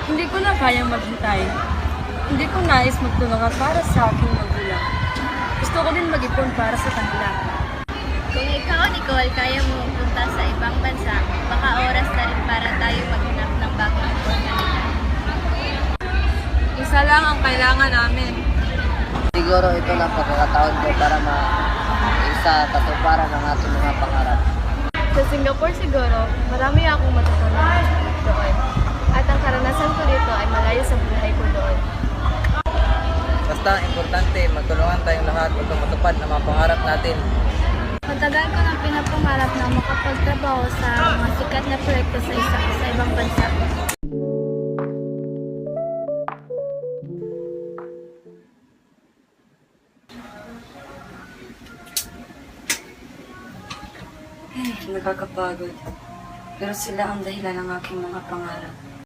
Hindi ko na kayang maghintay. Hindi ko nais magtulungan para sa aking magulang. Gusto ko din mag-ipon para sa kanila. Kung ikaw, Nicole, kaya mo punta sa ibang bansa, baka oras na rin para tayo maghanap ng bagong oportunidad. Isa lang ang kailangan namin. Siguro ito lang pagkakataon ko para isa katuparan ng ating mga pangarap. Sa Singapore siguro, marami akong matutunan doon. At ang karanasan ko dito ay malayo sa buhay ko doon. Basta importante, magtulungan tayong lahat upang matupad ng mga pangarap natin. Matagal ko nang pinapangarap na makapagtrabaho sa mga sikat na proyekto sa ibang bansa. Nakakapagod. Pero sila ang dahilan ng aking mga pangarap.